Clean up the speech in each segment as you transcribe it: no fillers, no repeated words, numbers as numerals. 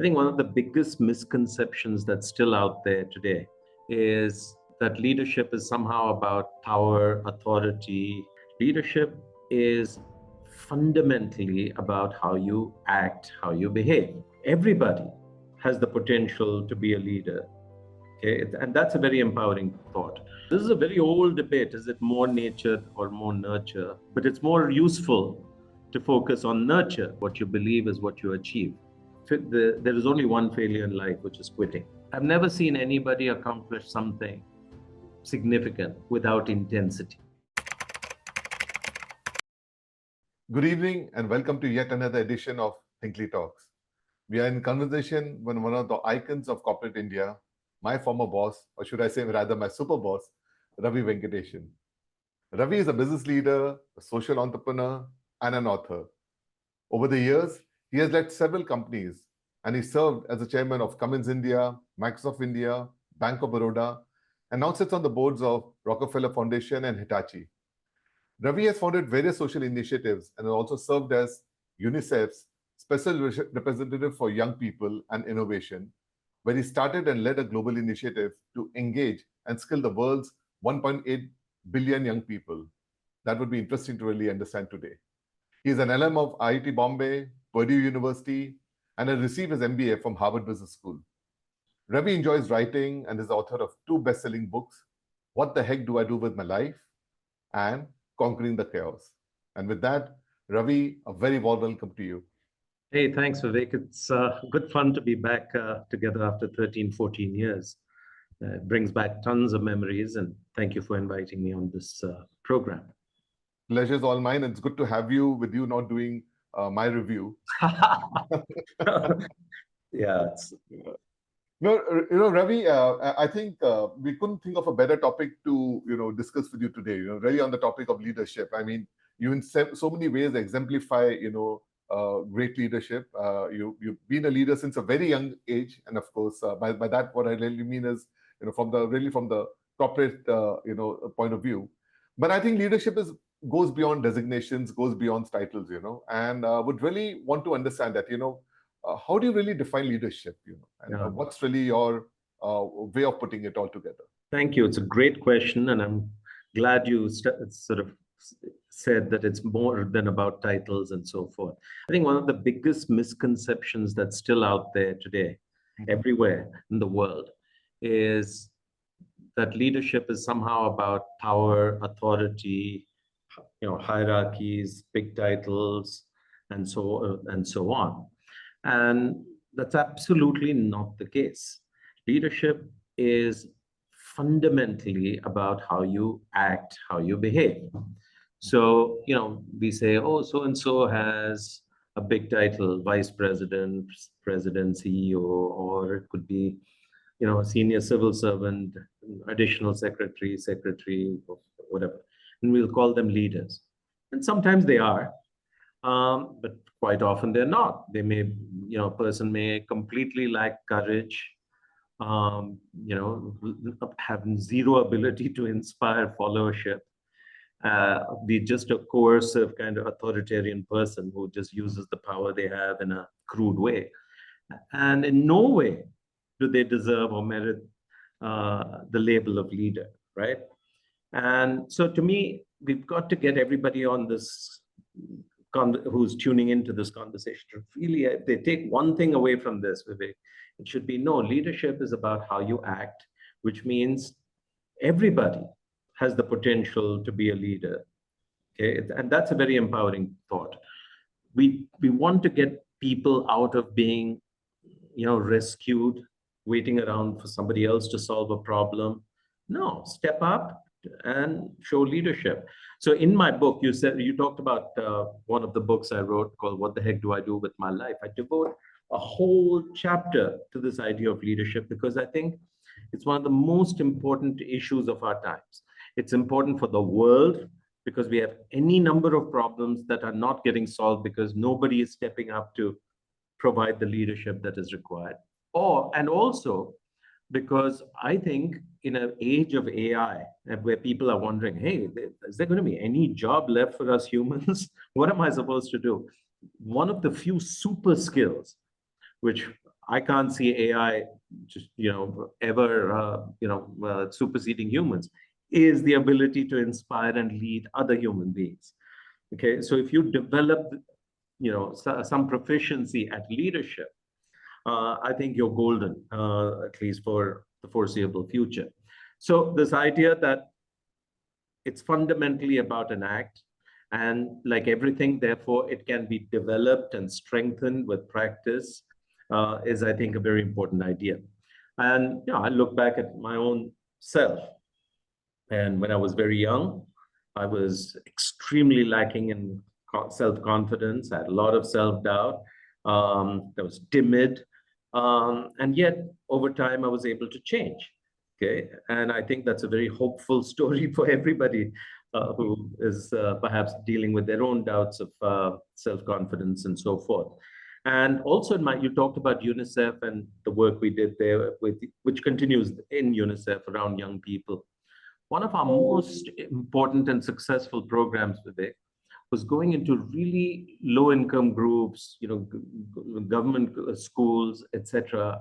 I think one of the biggest misconceptions that's still out there today is that leadership is somehow about power, authority. Leadership is fundamentally about how you act, how you behave. Everybody has the potential to be a leader. Okay, and that's a very empowering thought. This is a very old debate. Is it more nature or more nurture? But it's more useful to focus on nurture. What you believe is what you achieve. There is only one failure in life, which is quitting. I've never seen anybody accomplish something significant without intensity. Good evening and welcome to yet another edition of Thinkly Talks. We are in conversation with one of the icons of corporate India, my former boss, or should I say rather my super boss, Ravi Venkatesan. Ravi is a business leader, a social entrepreneur, and an author. Over the years, he has led several companies and he served as the chairman of Cummins India, Microsoft India, Bank of Baroda, and now sits on the boards of Rockefeller Foundation and Hitachi. Ravi has founded various social initiatives and has also served as UNICEF's special representative for young people and innovation, where he started and led a global initiative to engage and skill the world's 1.8 billion young people. That would be interesting to really understand today. He is an alum of IIT Bombay, Purdue University, and has received his MBA from Harvard Business School. Ravi enjoys writing and is the author of two best-selling books, What the Heck Do I Do With My Life? And Conquering the Chaos. And with that, Ravi, a very warm welcome to you. Hey, thanks, Vivek. It's good fun to be back together after 13, 14 years. It brings back tons of memories, and thank you for inviting me on this program. Pleasure's all mine. It's good to have you with you not doing my review. Yeah. No, Ravi, I think we couldn't think of a better topic to, discuss with you today, really on the topic of leadership. I mean, you in so many ways exemplify, great leadership. You've been a leader since a very young age. And of course, by that, what I really mean is, from the corporate, point of view. But I think leadership goes beyond designations, goes beyond titles, and would really want to understand that, how do you really define leadership, and what's really your way of putting it all together? Thank you. It's a great question, and I'm glad you sort of said that it's more than about titles and so forth. I think one of the biggest misconceptions that's still out there today, everywhere in the world, is that leadership is somehow about power, authority, hierarchies, big titles, and so on. And that's absolutely not the case. Leadership is fundamentally about how you act, how you behave. So, we say, oh, so-and-so has a big title, vice president, president, CEO, or it could be, a senior civil servant, additional secretary, or whatever. And we'll call them leaders. And sometimes they are, but quite often they're not. They may, a person may completely lack courage, have zero ability to inspire followership, be just a coercive kind of authoritarian person who just uses the power they have in a crude way. And in no way do they deserve or merit the label of leader, right? And so to me, we've got to get everybody on this who's tuning into this conversation to really, if they take one thing away from this, Vivek, it should be, no, leadership is about how you act, which means everybody has the potential to be a leader. Okay, and that's a very empowering thought. We want to get people out of being, rescued, waiting around for somebody else to solve a problem. No, step up and show leadership. So in my book, you talked about one of the books I wrote called What the Heck Do I Do With My Life? I devote a whole chapter to this idea of leadership because I think it's one of the most important issues of our times. It's important for the world because we have any number of problems that are not getting solved because nobody is stepping up to provide the leadership that is required. And also because I think in an age of AI, where people are wondering, hey, is there going to be any job left for us humans? What am I supposed to do? One of the few super skills which I can't see AI just, ever, superseding humans, is the ability to inspire and lead other human beings. Okay, so if you develop, some proficiency at leadership, I think you're golden, at least for the foreseeable future. So this idea that it's fundamentally about an act, and like everything, therefore, it can be developed and strengthened with practice, is, I think, a very important idea. And I look back at my own self, and when I was very young, I was extremely lacking in self-confidence. I had a lot of self-doubt. I was timid. And yet, over time, I was able to change. Okay. And I think that's a very hopeful story for everybody who is perhaps dealing with their own doubts of self-confidence and so forth. And also, you talked about UNICEF and the work we did there, which continues in UNICEF around young people. One of our most important and successful programs, Vivek, was going into really low-income groups, government schools, etc.,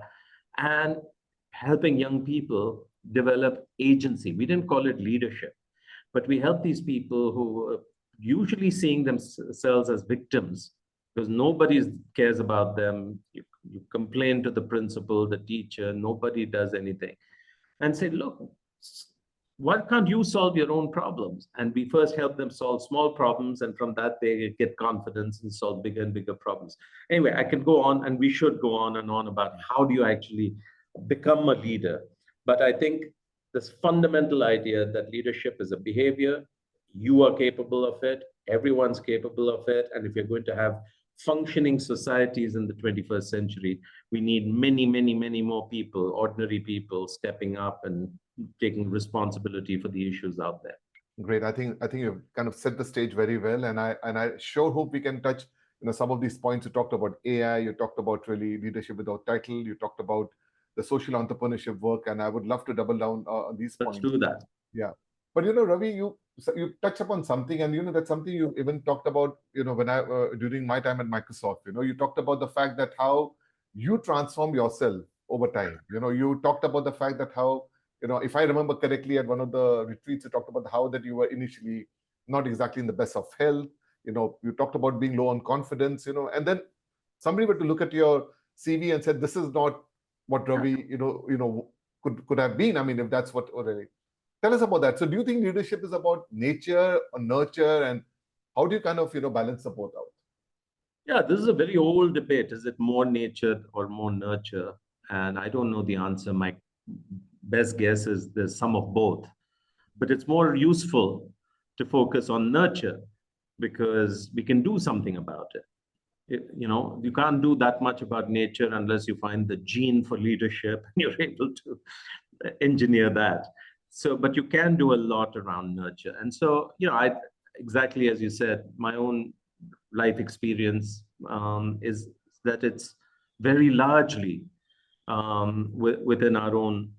and helping young people develop agency. We didn't call it leadership, but we helped these people who were usually seeing themselves as victims because nobody cares about them. You complain to the principal, the teacher, nobody does anything, and say, look, why can't you solve your own problems? And we first help them solve small problems, and from that they get confidence and solve bigger and bigger problems. Anyway, I can go on, and we should go on and on about how do you actually become a leader. But I think this fundamental idea that leadership is a behavior, you are capable of it, everyone's capable of it, and if you're going to have functioning societies in the 21st century, we need many, many, many more people, ordinary people, stepping up and taking responsibility for the issues out there. Great. I think you've kind of set the stage very well, and I sure hope we can touch some of these points. You talked about AI, you talked about really leadership without title, you talked about the social entrepreneurship work, and I would love to double down on these points. Let's do that. Yeah. But Ravi, you touched upon something, and that's something you even talked about. When I during my time at Microsoft, you talked about the fact that how you transform yourself over time. You talked about the fact that how if I remember correctly, at one of the retreats, you talked about how that you were initially not exactly in the best of health. You talked about being low on confidence. And then somebody were to look at your CV and said, "This is not what Ravi, could have been." I mean, if that's what already. Tell us about that. So do you think leadership is about nature or nurture, and how do you kind of, balance the both out? Yeah, this is a very old debate. Is it more nature or more nurture? And I don't know the answer. My best guess is there's some of both. But it's more useful to focus on nurture because we can do something about it. You can't do that much about nature unless you find the gene for leadership and you're able to engineer that. So, but you can do a lot around nurture. And so, exactly as you said, my own life experience is that it's very largely within our own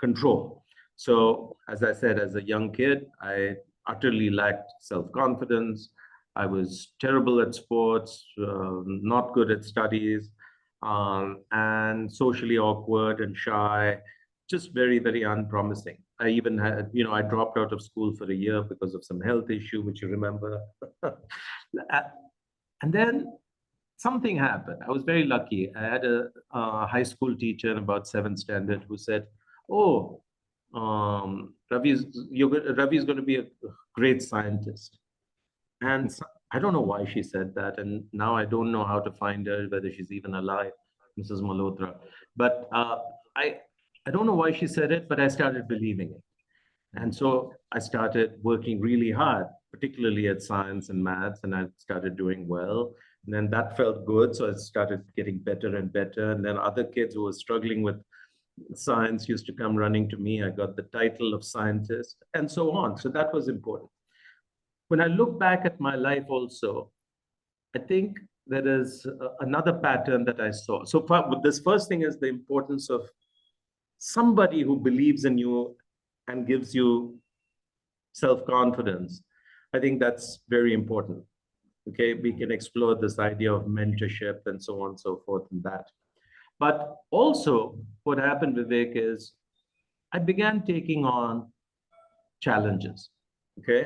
control. So, as I said, as a young kid, I utterly lacked self-confidence. I was terrible at sports, not good at studies, and socially awkward and shy, just very, very unpromising. I even had, I dropped out of school for a year because of some health issue, which you remember. And then something happened. I was very lucky. I had a high school teacher in about 7th standard who said, "Oh, Ravi's going to be a great scientist." And so, I don't know why she said that. And now I don't know how to find her, whether she's even alive, Mrs. Malhotra. But I don't know why she said it, but I started believing it. And so I started working really hard, particularly at science and maths, and I started doing well. And then that felt good. So I started getting better and better. And then other kids who were struggling with science used to come running to me. I got the title of scientist and so on. So that was important. When I look back at my life also, I think there is another pattern that I saw. So this first thing is the importance of somebody who believes in you and gives you self-confidence. I think that's very important. Okay, we can explore this idea of mentorship and so on and so forth and that. But also, what happened, Vivek, is I began taking on challenges. Okay.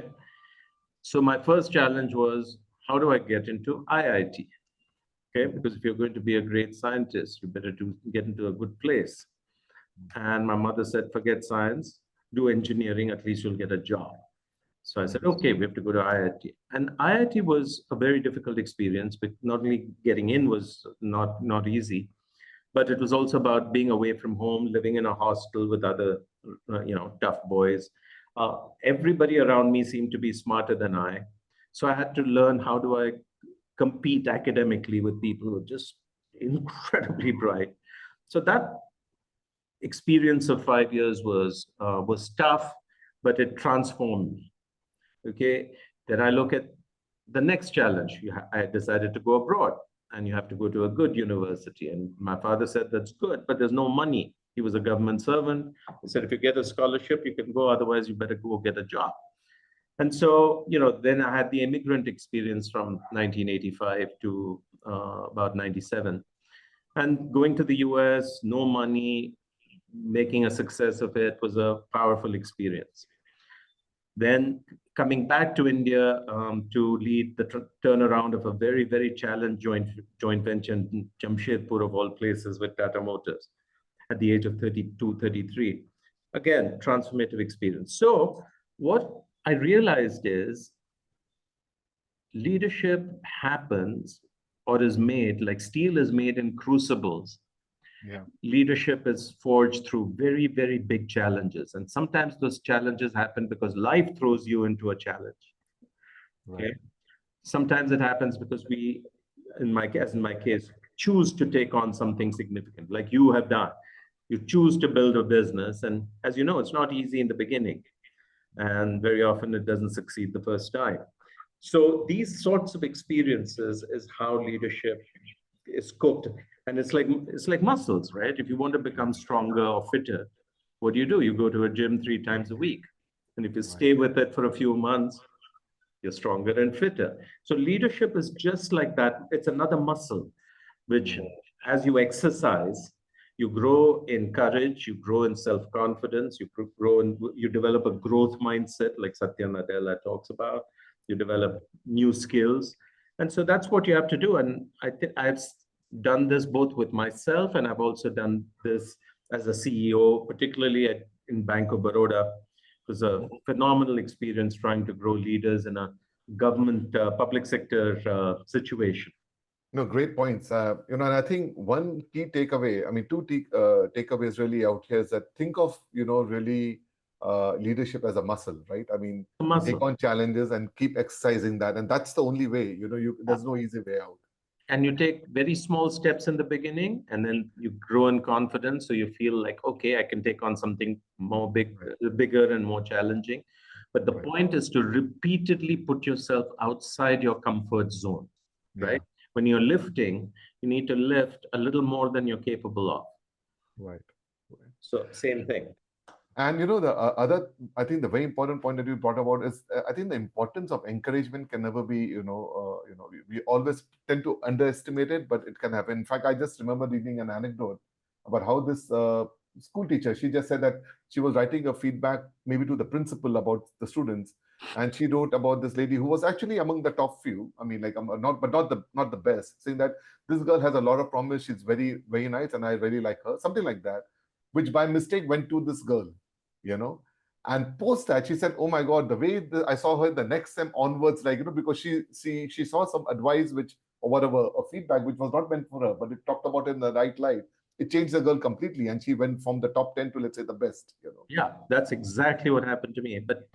So my first challenge was, how do I get into IIT? Okay. Because if you're going to be a great scientist, you better get into a good place. And my mother said, forget science, do engineering, at least you'll get a job. So I said, okay, we have to go to IIT. And IIT was a very difficult experience, but not only getting in was not easy, but it was also about being away from home, living in a hostel with other, tough boys. Everybody around me seemed to be smarter than I. So I had to learn, how do I compete academically with people who are just incredibly bright. So that experience of 5 years was tough, but it transformed me. Okay, then I look at the next challenge. I decided to go abroad, and you have to go to a good university. And my father said, that's good, but there's no money. He was a government servant. He said, if you get a scholarship, you can go. Otherwise, you better go get a job. And so, then I had the immigrant experience from 1985 to about 97. And going to the US, no money, making a success of it was a powerful experience. Then coming back to India to lead the turnaround of a very, very challenged joint venture in Jamshedpur, of all places, with Tata Motors at the age of 32, 33. Again, transformative experience. So what I realized is leadership happens or is made, like steel is made in crucibles. Yeah. Leadership is forged through very, very big challenges. And sometimes those challenges happen because life throws you into a challenge. Right. Okay. Sometimes it happens because we, in my case, choose to take on something significant, like you have done. You choose to build a business. And as you know, it's not easy in the beginning. And very often it doesn't succeed the first time. So these sorts of experiences is how leadership is cooked. And it's like muscles, right? If you want to become stronger or fitter, what do? You go to a gym 3 times a week. And if you stay with it for a few months, you're stronger and fitter. So leadership is just like that. It's another muscle, which as you exercise, you grow in courage, you grow in self-confidence, you develop a growth mindset, like Satya Nadella talks about. You develop new skills. And so that's what you have to do. And I've done this both with myself, and I've also done this as a CEO, particularly in Bank of Baroda. It was a phenomenal experience trying to grow leaders in a government, public sector situation. No, great points. And I think one key takeaway, I mean, two takeaways really out here is that think of, really leadership as a muscle, right? I mean, take on challenges and keep exercising that. And that's the only way, there's no easy way out. And you take very small steps in the beginning, and then you grow in confidence. So you feel like, okay, I can take on something more bigger and more challenging. But the point is to repeatedly put yourself outside your comfort zone, right? When you're lifting, you need to lift a little more than you're capable of. Right. So same thing. And I think the very important point that you brought about is, I think the importance of encouragement can never be, we always tend to underestimate it, but it can happen. In fact, I just remember reading an anecdote about how this school teacher, she just said that she was writing a feedback maybe to the principal about the students, and she wrote about this lady who was actually among the top few. I mean, like not the best, saying that this girl has a lot of promise. She's very, very nice, and I really like her, something like that, which by mistake went to this girl. And post that, she said, oh my God, the way I saw her the next time onwards, like, because she saw some advice or whatever, or feedback, which was not meant for her, but it talked about it in the right light. It changed the girl completely. And she went from the top 10 to, let's say, the best, Yeah, that's exactly what happened to me. But,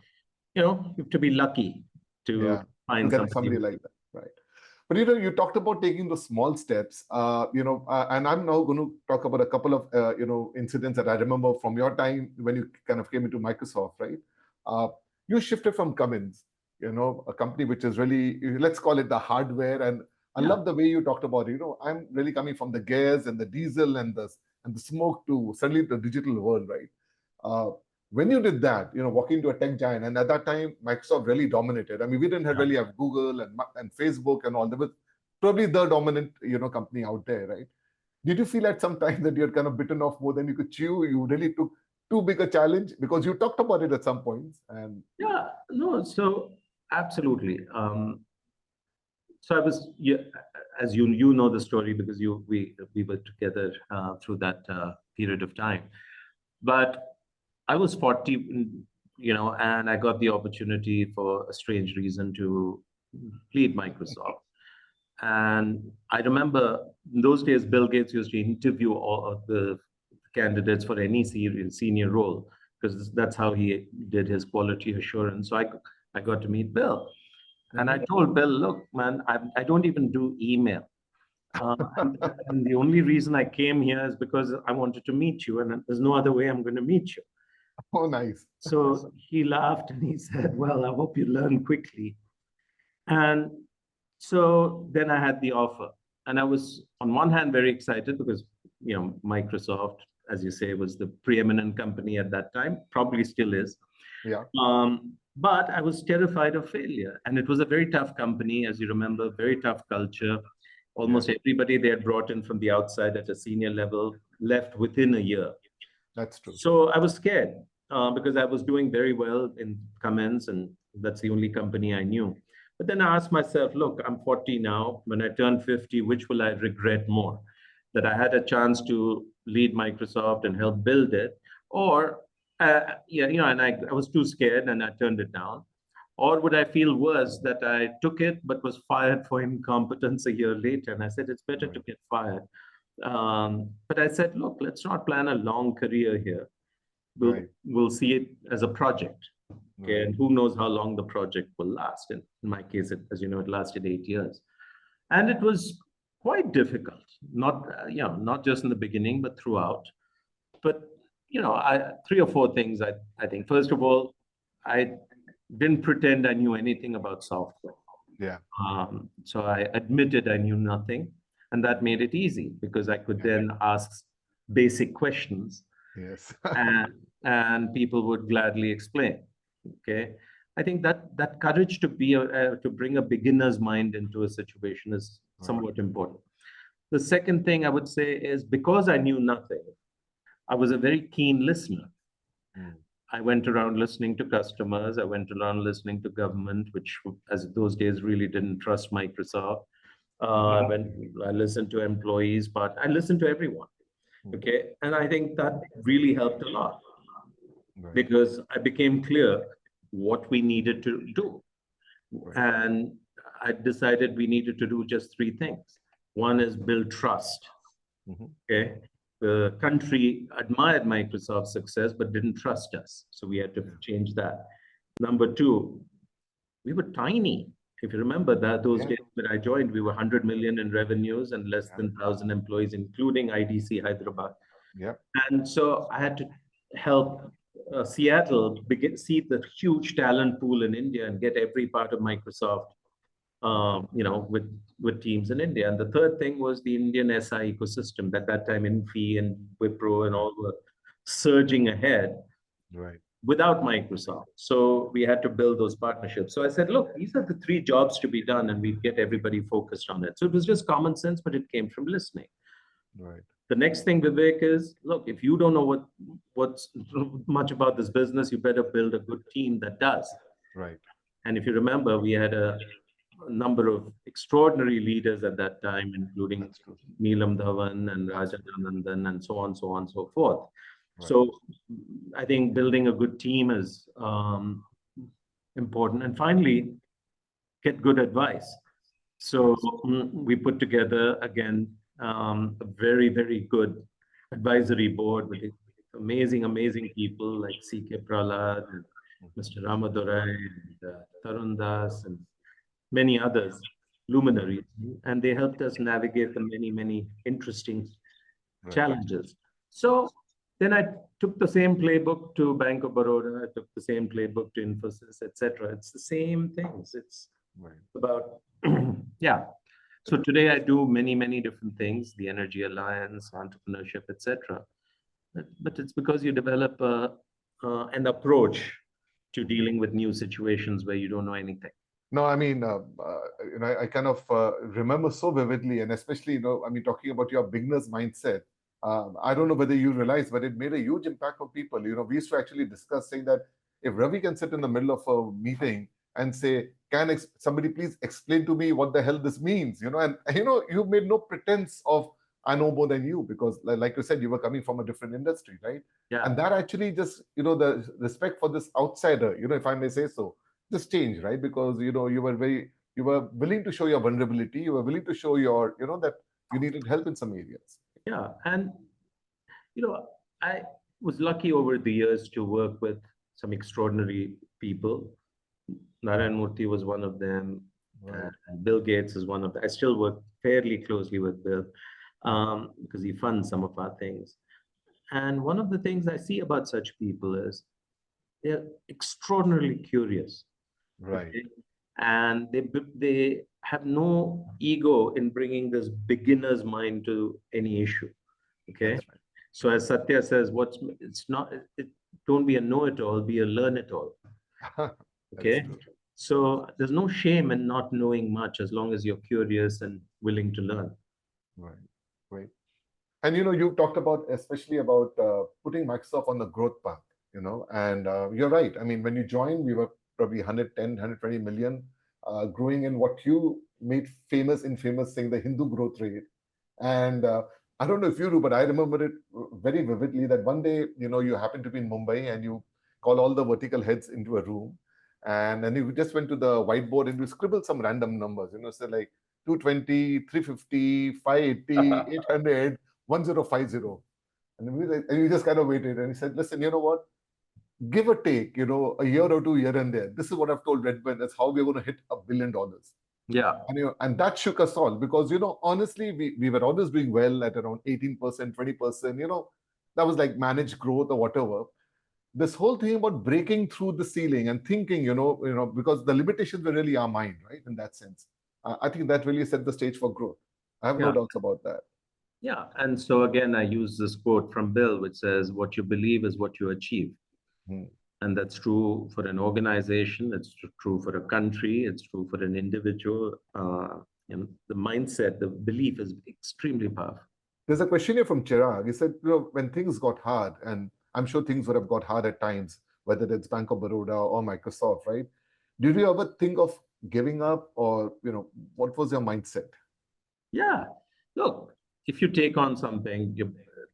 you have to be lucky to find somebody like that. Right. But you talked about taking those small steps, and I'm now going to talk about a couple of incidents that I remember from your time when you kind of came into Microsoft, right? You shifted from Cummins, a company which is really, let's call it the hardware, and I love the way you talked about it. I'm really coming from the gears and the diesel and the smoke to suddenly the digital world, right? When you did that, walking into a tech giant, and at that time, Microsoft really dominated. I mean, we didn't really have Google and Facebook and all. They were probably the dominant, company out there, right? Did you feel at some time that you're kind of bitten off more than you could chew? You really took too big a challenge? Because you talked about it at some points. And Yeah, no, so absolutely. So I was, yeah, as you know the story because we were together through that period of time. But I was 40, and I got the opportunity for a strange reason to lead Microsoft. And I remember in those days, Bill Gates used to interview all of the candidates for any senior role because that's how he did his quality assurance. So I got to meet Bill. And I told Bill, look, man, I don't even do email. And the only reason I came here is because I wanted to meet you, and there's no other way I'm going to meet you. oh, nice. So he laughed and he said, well, I hope you learn quickly. And so then I had the offer. And I was, on one hand, very excited because, Microsoft, as you say, was the preeminent company at that time, probably still is. Yeah. But I was terrified of failure. And it was a very tough company, as you remember, very tough culture. Almost everybody they had brought in from the outside at a senior level left within a year. That's true. So I was scared because I was doing very well in Cummins, and that's the only company I knew. But then I asked myself, look, I'm 40 now. When I turn 50, which will I regret more? That I had a chance to lead Microsoft and help build it, or and I was too scared and I turned it down. Or would I feel worse that I took it but was fired for incompetence a year later? And I said, it's better to get fired. But I said, look, let's not plan a long career here. We'll see it as a project. Okay, and who knows how long the project will last. And in my case, as you know, it lasted 8 years. And it was quite difficult, not just in the beginning, but throughout. But, three or four things, I think. First of all, I didn't pretend I knew anything about software. Yeah. So I admitted I knew nothing, and that made it easy because I could then ask basic questions. Yes. and people would gladly explain. Okay, I think that courage to to bring a beginner's mind into a situation is somewhat important. The second thing I would say is because I knew nothing, I was a very keen listener. I went around listening to customers. I went around listening to government, which, as those days, really didn't trust Microsoft. I listened to employees, but I listened to everyone. Okay, and I think that really helped a lot because I became clear what we needed to do, and I decided we needed to do just three things. One is build trust. Okay. The country admired Microsoft's success, but didn't trust us. So we had to change that. Number two, we were tiny. If you remember that those days when I joined, we were 100 million in revenues and less than 1,000 employees, including IDC Hyderabad. Yeah. And so I had to help Seattle see the huge talent pool in India and get every part of Microsoft with teams in India. And the third thing was the Indian SI ecosystem. At that time, Infy and Wipro and all were surging ahead without Microsoft. So we had to build those partnerships. So I said, look, these are the three jobs to be done, and we get everybody focused on it. So it was just common sense, but it came from listening. The next thing, Vivek, is, look, if you don't know what's much about this business, you better build a good team that does. And if you remember, we had a number of extraordinary leaders at that time, including Neelam Dhawan and Rajanandan and so on, so forth. So I think building a good team is important. And finally, get good advice. So we put together, again, a very, very good advisory board with amazing, amazing people like C.K. Prahlad and Mr. Ramadurai and Tarun Das and many others, luminaries, and they helped us navigate the many, many interesting challenges. So then I took the same playbook to Bank of Baroda, I took the same playbook to Infosys, etc. It's the same things. It's about, So today I do many, many different things, the Energy Alliance, entrepreneurship, etc. But it's because you develop an approach to dealing with new situations where you don't know anything. No, I mean, I kind of remember so vividly, and especially, I mean, talking about your beginner's mindset. I don't know whether you realize, but it made a huge impact on people. We used to actually discuss saying that if Ravi can sit in the middle of a meeting and say, "Can somebody please explain to me what the hell this means?" And you made no pretense of I know more than you because, like you said, you were coming from a different industry, right? Yeah. And that actually just, the respect for this outsider, if I may say so, this change, right? Because you were willing to show your vulnerability, you were willing to show your, that you needed help in some areas. Yeah. And, you know, I was lucky over the years to work with some extraordinary people. Narayan Murthy was one of them. Right. And Bill Gates is one of them. I still work fairly closely with Bill because he funds some of our things. And one of the things I see about such people is they're extraordinarily curious. Right. Okay? And they have no ego in bringing this beginner's mind to any issue. Okay. That's So as Satya says, it's not don't be a know-it-all, be a learn-it-all. right. That's Okay. true. So there's no shame in not knowing much as long as you're curious and willing to learn. Right. Right. And you talked about, especially about putting Microsoft on the growth path, and you're right. I mean, when you joined, we were probably 110, 120 million, growing in what you made infamous saying the Hindu growth rate. And I don't know if you do, but I remember it very vividly that one day, you happened to be in Mumbai and you call all the vertical heads into a room. And then you just went to the whiteboard and you scribbled some random numbers, say like 220, 350, 580, 800, 1050. And we just kind of waited. And he said, listen, you know what? Give or take, a year or two here and there. This is what I've told Redmond. That's how we're going to hit $1 billion. Yeah. And that shook us all because, honestly, we were always doing well at around 18%, 20%, that was like managed growth or whatever. This whole thing about breaking through the ceiling and thinking, because the limitations were really our mind, right? In that sense. I think that really set the stage for growth. I have no Yeah. doubts about that. Yeah. And so again, I use this quote from Bill, which says, what you believe is what you achieve. Hmm. And that's true for an organization, it's true for a country, it's true for an individual. The mindset, the belief is extremely powerful. There's a question here from Chirag. He said, when things got hard, and I'm sure things would have got hard at times, whether it's Bank of Baroda or Microsoft, right? Did you ever think of giving up or, what was your mindset? Yeah. Look, if you take on something,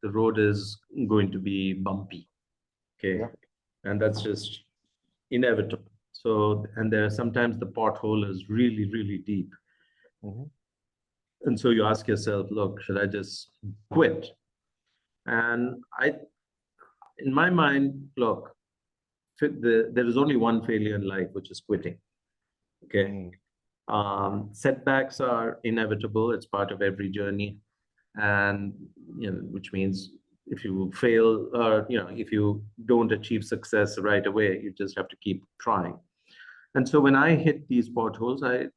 the road is going to be bumpy. Okay. Yeah. And that's just inevitable. So, and there are sometimes the pothole is really, really deep. Mm-hmm. And so you ask yourself, look, should I just quit? And in my mind, look, there is only one failure in life, which is quitting. Okay. Setbacks are inevitable. It's part of every journey. And, which means if you fail or, if you don't achieve success right away, you just have to keep trying. And so when I hit these potholes, I,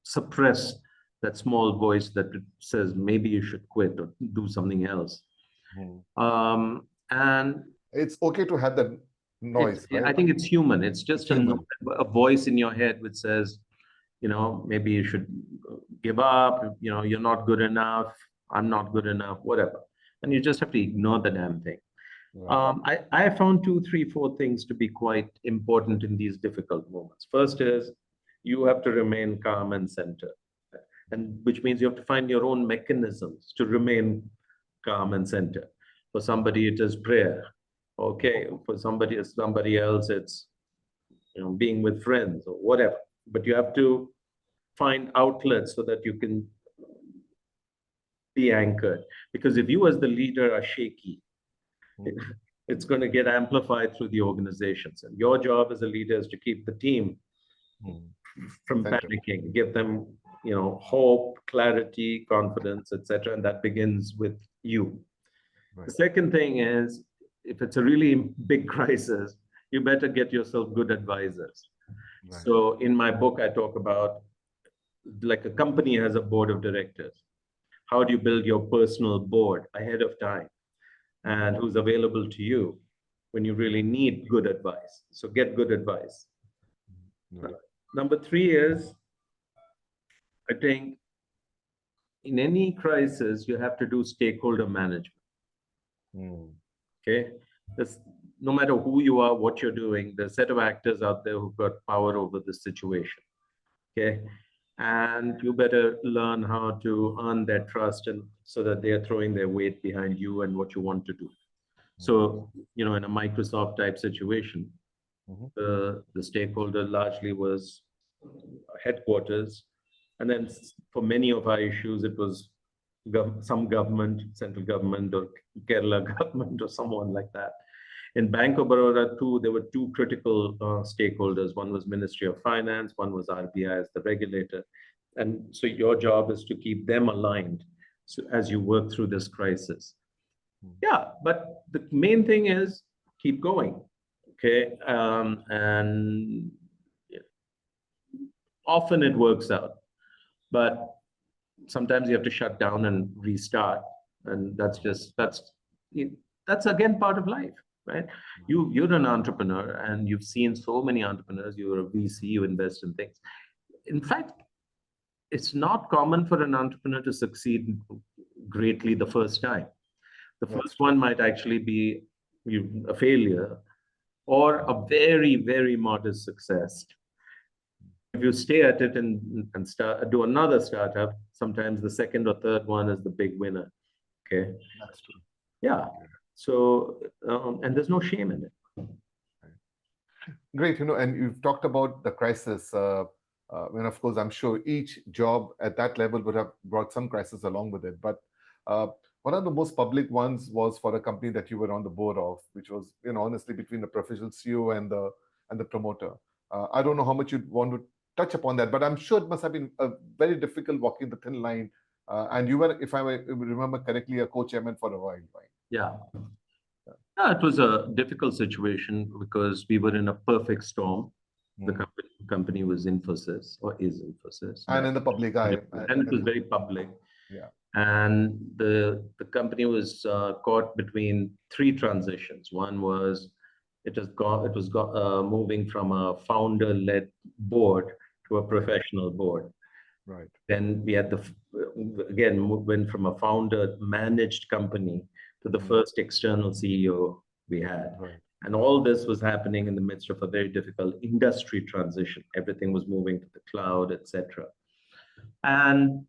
suppress that small voice that says maybe you should quit or do something else. And it's okay to have that noise, right? I think it's human. It's just human. A voice in your head which says, maybe you should give up, you're not good enough, I'm not good enough, whatever. And you just have to ignore the damn thing. Right. I found 2, 3, 4 things to be quite important in these difficult moments. First is you have to remain calm and centered, and which means you have to find your own mechanisms to remain calm and centered. For somebody, it is prayer. Okay, for somebody else, it's being with friends or whatever. But you have to find outlets so that you can be anchored. Because if you as the leader are shaky, it's going to get amplified through the organizations. And your job as a leader is to keep the team from panicking, give them, hope, clarity, confidence, etc. And that begins with you. Right. The second thing is, if it's a really big crisis, you better get yourself good advisors. Right. So in my book, I talk about, like, a company has a board of directors. How do you build your personal board ahead of time? And who's available to you when you really need good advice? So get good advice. Right. Number three is, I think, in any crisis, you have to do stakeholder management. Mm. Okay. This, no matter who you are, what you're doing, there's a set of actors out there who've got power over the situation. Okay. And you better learn how to earn their trust, and so that they are throwing their weight behind you and what you want to do. So, in a Microsoft type situation, Mhm. the stakeholder largely was headquarters. And then for many of our issues, it was some government, central government, or Kerala government, or someone like that. In Bank of Baroda, too, there were two critical stakeholders. One was Ministry of Finance, one was RBI as the regulator. And so your job is to keep them aligned, so as you work through this crisis. Yeah, but the main thing is keep going. Okay. And often it works out, but sometimes you have to shut down and restart. And that's again part of life, right? You're an entrepreneur, and you've seen so many entrepreneurs. You're a VC, you invest in things. In fact, it's not common for an entrepreneur to succeed greatly the first time. The first one might actually be a failure, or a very, very modest success. If you stay at it and do another startup, sometimes the second or third one is the big winner. Okay. That's true. Yeah. So, and there's no shame in it. Great, and you've talked about the crisis. And of course, I'm sure each job at that level would have brought some crisis along with it. But one of the most public ones was for a company that you were on the board of, which was, honestly, between the professional CEO and the promoter. I don't know how much you'd want to touch upon that, but I'm sure it must have been very difficult walking the thin line. And you were, if I remember correctly, a co-chairman for a while, right? Yeah. Yeah, it was a difficult situation because we were in a perfect storm. The company was Infosys, or is Infosys. And in the public eye. And it was very public. Yeah. And the company was caught between three transitions. One was moving from a founder-led board to a professional board. Right. Then we had went from a founder-managed company to the first external CEO we had. Right. And all this was happening in the midst of a very difficult industry transition. Everything was moving to the cloud, etc. And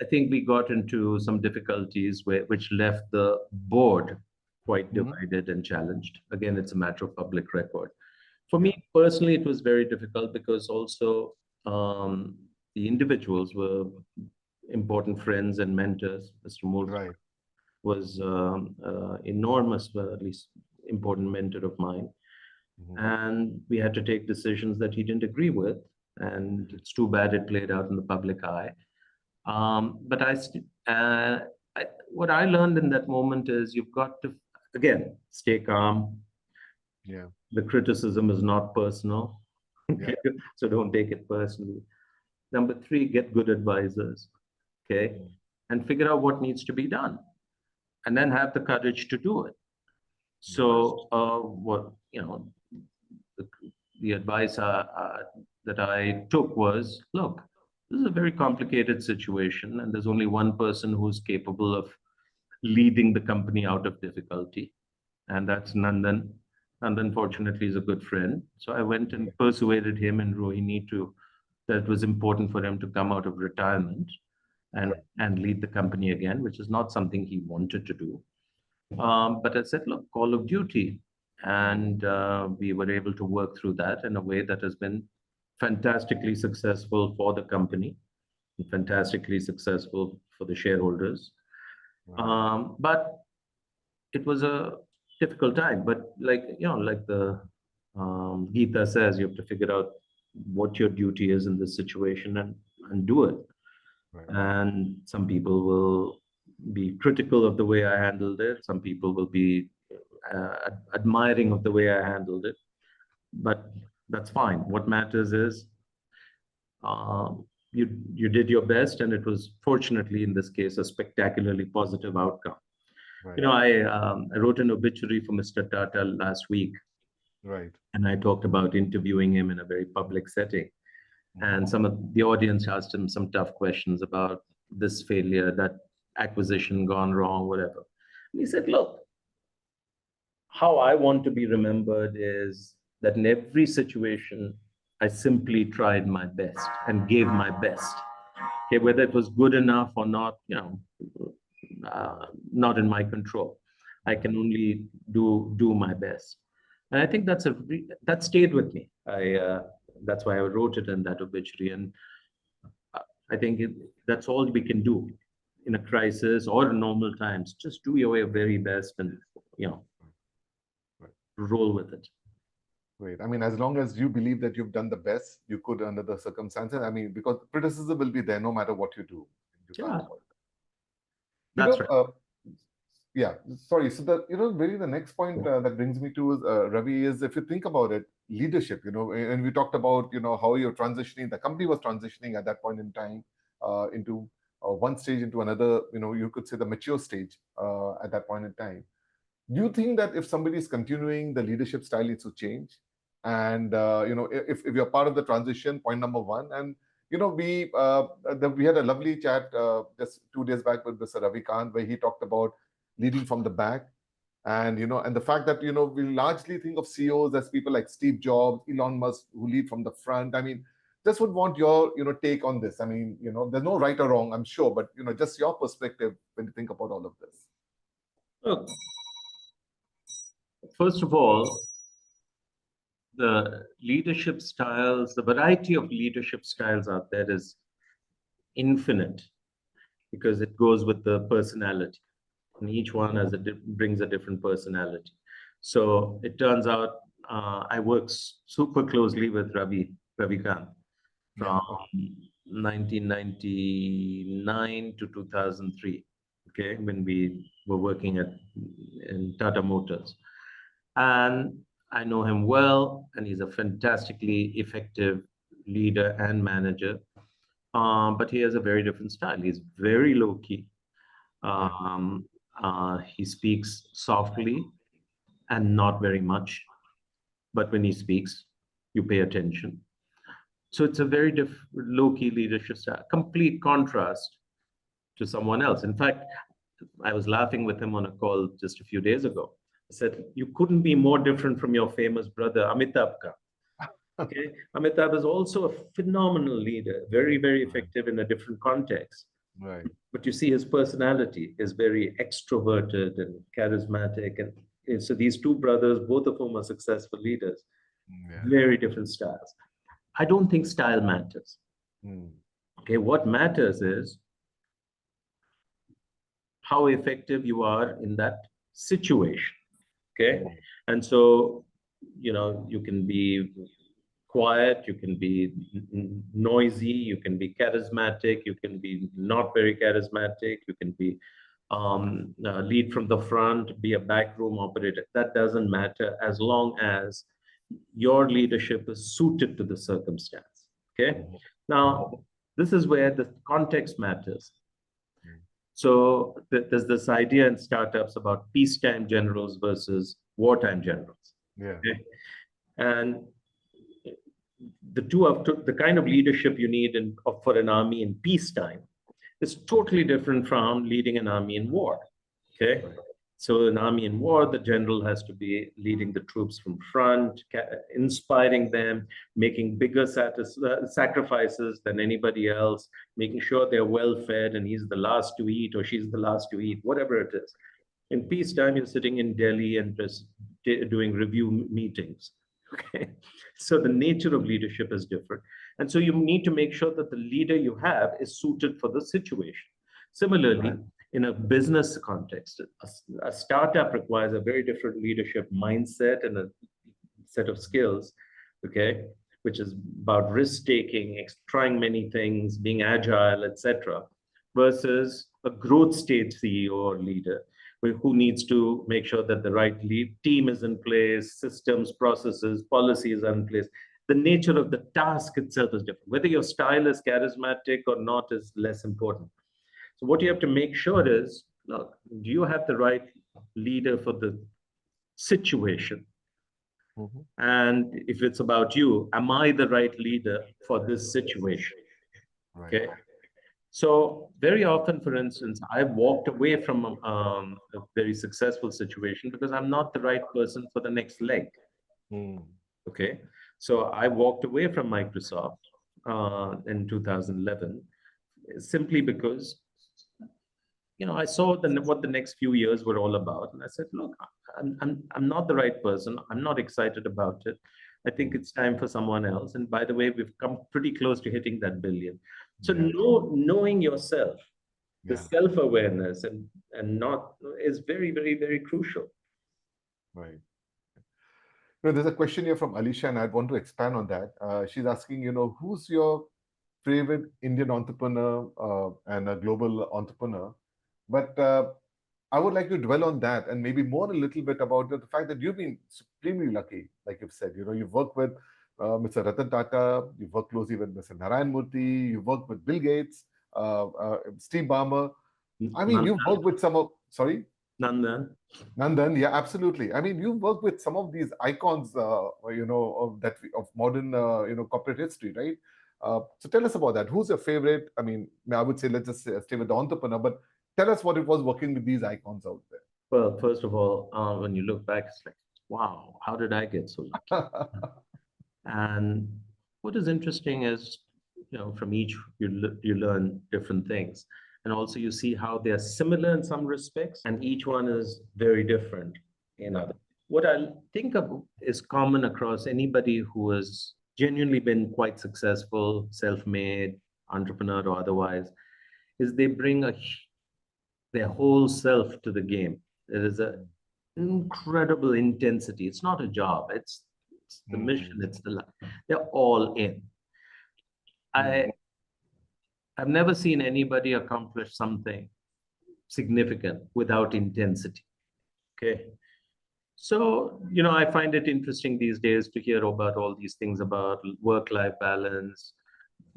I think we got into some difficulties which left the board quite divided and challenged. Again, it's a matter of public record. For me personally, it was very difficult because also the individuals were important friends and mentors. Mr. Moore was enormous, at least important mentor of mine. And we had to take decisions that he didn't agree with. And it's too bad it played out in the public eye. But what I learned in that moment is you've got to, again, stay calm. Yeah. The criticism is not personal. Yeah. So don't take it personally. Number three, get good advisors. Okay. And figure out what needs to be done. And then have the courage to do it. So the advice that I took was, look, this is a very complicated situation, and there's only one person who's capable of leading the company out of difficulty, and that's Nandan. Nandan, fortunately, is a good friend. So I went and persuaded him and Rohini that it was important for him to come out of retirement and lead the company again, which is not something he wanted to do. But I said, look, call of duty. And we were able to work through that in a way that has been fantastically successful for the company, and fantastically successful for the shareholders. But it was a difficult time. But like the Gita says, you have to figure out what your duty is in this situation and do it. And some people will be critical of the way I handled it. Some people will be admiring of the way I handled it. But that's fine. What matters is you did your best, and it was, fortunately, in this case, a spectacularly positive outcome. I wrote an obituary for Mr. Tata last week, Right. And I talked about interviewing him in a very public setting. And some of the audience asked him some tough questions about this failure, that acquisition gone wrong, whatever. And he said, look, how I want to be remembered is that in every situation, I simply tried my best and gave my best. Okay, whether it was good enough or not, not in my control. I can only do my best, and I think that stayed with me. That's why I wrote it in that obituary, and I think that's all we can do in a crisis or in normal times. Just do your very best, and you know, Right. roll with it. Great. I mean, as long as you believe that you've done the best you could under the circumstances, I mean, because criticism will be there no matter what you do. You can't Yeah, avoid it. You that's know, right. yeah, sorry. So really the next point that brings me to Ravi is if you think about it, leadership. And we talked about how you're transitioning. The company was transitioning at that point in time into one stage into another. You could say the mature stage at that point in time. Do you think that if somebody is continuing the leadership style needs to change? And if you're part of the transition, point number one. And we had a lovely chat just 2 days back with Mr. Ravi Kant, where he talked about leading from the back. And the fact that we largely think of CEOs as people like Steve Jobs, Elon Musk, who lead from the front. I mean, just would want your take on this. I mean, there's no right or wrong, I'm sure, but just your perspective when you think about all of this. Look, first of all, the leadership styles, the variety of leadership styles out there is infinite because it goes with the personality. And each one brings a different personality. So it turns out I work super closely with Ravi Kant from 1999 to 2003. Okay, when we were working in Tata Motors, and I know him well, and he's a fantastically effective leader and manager. But he has a very different style. He's very low key. Um, he speaks softly and not very much, but when he speaks, you pay attention. So it's a very low-key leadership style, complete contrast to someone else. In fact, I was laughing with him on a call just a few days ago. I said, you couldn't be more different from your famous brother, Amitabh Kant. Okay, Amitabh is also a phenomenal leader, very, very effective in a different context. Right. But you see, his personality is very extroverted and charismatic. And so these two brothers, both of whom are successful leaders, very different styles. I don't think style matters. Okay, what matters is how effective you are in that situation. Okay, and so, you can be quiet, you can be noisy, you can be charismatic, you can be not very charismatic, you can be lead from the front, be a backroom operator. That doesn't matter as long as your leadership is suited to the circumstance. Okay. Now, this is where the context matters. So there's this idea in startups about peacetime generals versus wartime generals. Yeah. Okay? And the kind of leadership you need for an army in peacetime is totally different from leading an army in war. Okay. Right. So an army in war, the general has to be leading the troops from front, inspiring them, making bigger sacrifices than anybody else, making sure they're well fed and he's the last to eat or she's the last to eat, whatever it is. In peacetime, you're sitting in Delhi and just doing review meetings. Okay. So the nature of leadership is different. And so you need to make sure that the leader you have is suited for the situation. Similarly, right, in a business context, a startup requires a very different leadership mindset and a set of skills, okay, which is about risk-taking, trying many things, being agile, etc., versus a growth stage CEO or leader who needs to make sure that the right team is in place, systems, processes, policies are in place. The nature of the task itself is different. Whether your style is charismatic or not is less important. So what you have to make sure is, look, do you have the right leader for the situation? Mhm. And if it's about you, am I the right leader for this situation? Right. Okay. So very often, for instance, I've walked away from a very successful situation because I'm not the right person for the next leg. Mm. Okay. So I walked away from Microsoft in 2011 simply because I saw what the next few years were all about, and I said, look, I'm not the right person. I'm not excited about it. I think Mm. it's time for someone else. And by the way, we've come pretty close to hitting that billion. So Yeah. knowing yourself, the Yeah. self-awareness and not is very, very, very crucial. Right. There's a question here from Alicia, and I'd want to expand on that. She's asking, who's your favorite Indian entrepreneur and a global entrepreneur? But I would like to dwell on that and maybe more a little bit about the fact that you've been supremely lucky, like you've said. You've worked with Mr. Ratan Tata, you've worked closely with Mr. Narayan Murthy, you've worked with Bill Gates, Steve Ballmer. I mean, you've worked with some of, sorry? Nandan. Nandan, yeah, absolutely. I mean, you've worked with some of these icons, of modern, corporate history, right? So tell us about that. Who's your favorite? I mean, I would say let's just stay with the entrepreneur, but tell us what it was working with these icons out Well, first of all, when you look back, it's like, wow, how did I get so lucky? there. And what is interesting is, from each you learn different things, and also you see how they are similar in some respects, and each one is very different in other. What I think of is common across anybody who has genuinely been quite successful, self-made, entrepreneur or otherwise, is they bring their whole self to the game. There is a incredible intensity. It's not a job. It's the mission. Mm, It's the life. They're all in. mm, I I've never seen anybody accomplish something significant without intensity. Okay. So, I find it interesting these days to hear about all these things about work-life balance,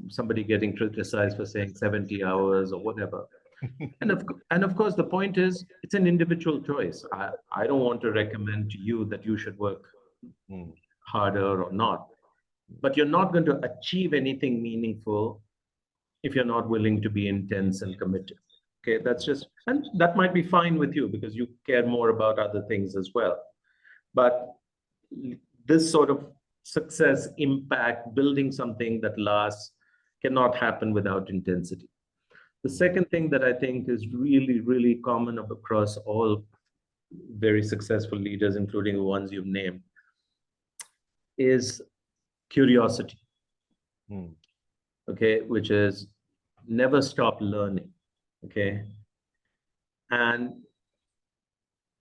somebody getting criticized for saying 70 hours or whatever. And of course, the point is, it's an individual choice. I don't want to recommend to you that you should work mm, harder or not, but you're not going to achieve anything meaningful if you're not willing to be intense and committed. Okay, and that might be fine with you because you care more about other things as well. But this sort of success, impact, building something that lasts cannot happen without intensity. The second thing that I think is really, really common across all very successful leaders, including the ones you've named, is curiosity. mm, Okay, which is never stop learning. Okay. And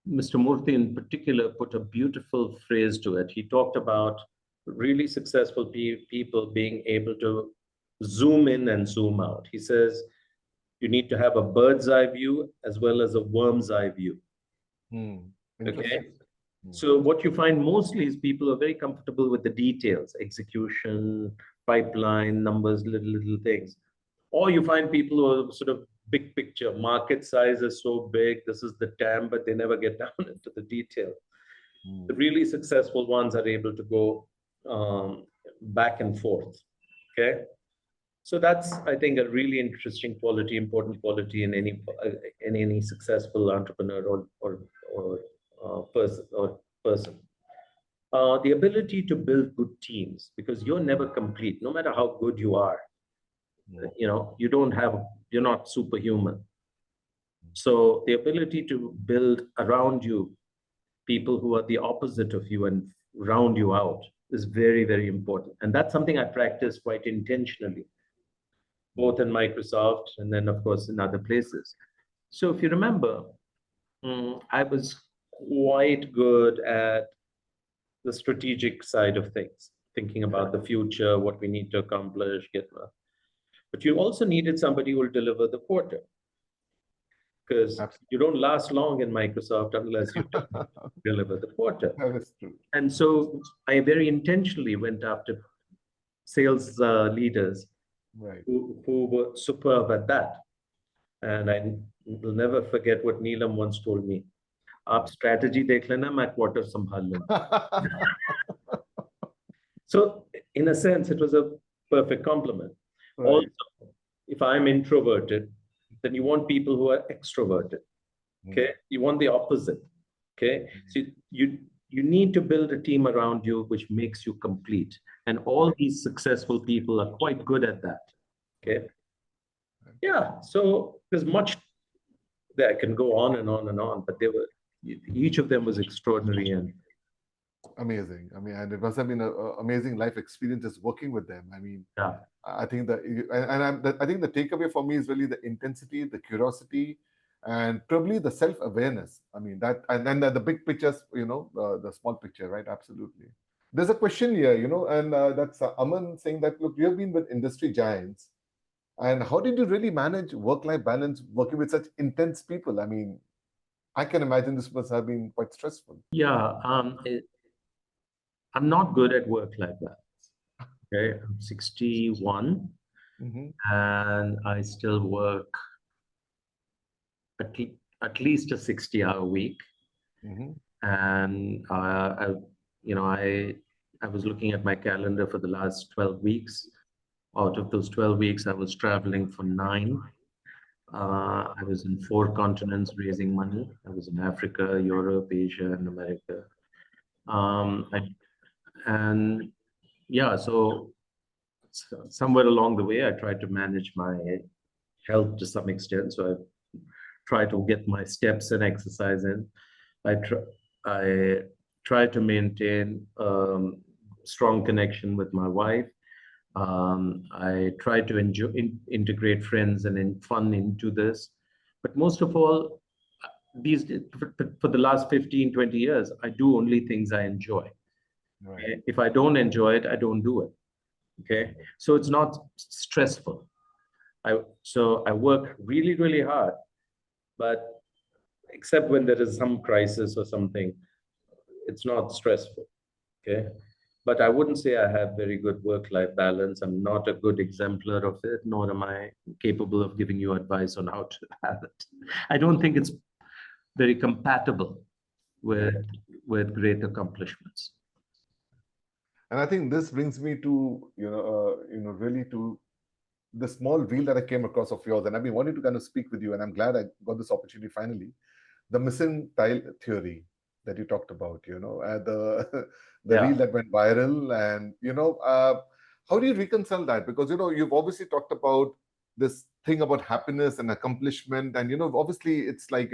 Mr. Murthy in particular put a beautiful phrase to it. He talked about really successful people being able to zoom in and zoom out. He says you need to have a bird's eye view as well as a worm's eye view. mm. Interesting. Okay. Mm, So what you find mostly is people are very comfortable with the details, execution, pipeline, numbers, little things. Or you find people who are sort of big picture, market size is so big, this is the TAM, but they never get down into the detail. The mm, really successful ones are able to go back and forth. Okay. So that's, I think, a really interesting quality, important quality in any successful entrepreneur or person. The ability to build good teams, because you're never complete, no matter how good you are. mm, You're not superhuman. So the ability to build around you people who are the opposite of you and round you out is very, very important. And that's something I practice quite intentionally, both in Microsoft and then, of course, in other places. So if you remember, I was quite good at the strategic side of things, thinking about the future, what we need to accomplish, but you also needed somebody who will deliver the quarter, because you don't last long in Microsoft unless you deliver the quarter. that is true. And so I very intentionally went after sales leaders Right. who were superb at that. And I will never forget what Neelam once told me. आप strategy देख लेना, मैं quarter संभाल लूंगा. So in a sense, it was a perfect compliment. Right. Also, if I'm introverted, then you want people who are extroverted. Okay, you want the opposite. Okay, so you need to build a team around you which makes you complete, and all these successful people are quite good at that. Okay, yeah. So there's much that I can go on and on and on, but they were each of them was extraordinary and Amazing. I mean, and it must have been an amazing life experiences working with them. I mean, yeah. I think I think the takeaway for me is really the intensity, the curiosity, and probably the self-awareness. I mean, that, and then the big pictures, the small picture, right? Absolutely. There's a question here, and that's Aman saying that, look, you have been with industry giants, and how did you really manage work-life balance working with such intense people? I mean, I can imagine this must have been quite stressful. Yeah, I'm not good at work like that. Okay, I'm 61 Mm-hmm. and I still work at least a 60-hour week. Mm-hmm. And I was looking at my calendar for the last 12 weeks. Out of those 12 weeks, I was traveling for 9. I was in 4 continents raising money. I was in Africa, Europe, Asia, and America. I, and yeah, so somewhere along the way, I tried to manage my health to some extent. So I try to get my steps and exercise in. I try to maintain strong connection with my wife. I try to integrate friends and fun into this. But most of all, for the last 15, 20 years, I do only things I enjoy. Right. If I don't enjoy it, I don't do it. Okay. So it's not stressful. I work really, really hard, but except when there is some crisis or something, it's not stressful. Okay. But I wouldn't say I have very good work-life balance. I'm not a good exemplar of it, nor am I capable of giving you advice on how to have it. I don't think it's very compatible with great accomplishments. And I think this brings me to really to the small reel that I came across of yours, and I've been wanting to kind of speak with you, and I'm glad I got this opportunity finally. The missing tile theory that you talked about, the the reel that went viral, and how do you reconcile that? Because you've obviously talked about this thing about happiness and accomplishment, and obviously it's like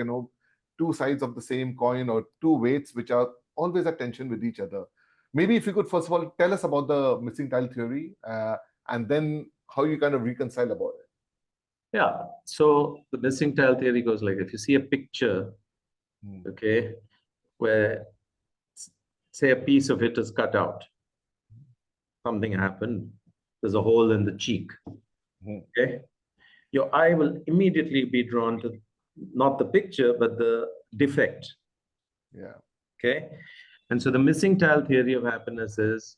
two sides of the same coin, or two weights which are always at tension with each other. Maybe if you could first of all tell us about the missing tile theory, and then how you kind of reconcile about it. Yeah. So the missing tile theory goes like, if you see a picture, okay, where say a piece of it is cut out, something happened, there's a hole in the cheek. Okay. Your eye will immediately be drawn to not the picture, but the defect. Yeah. Okay. And so the missing tile theory of happiness is,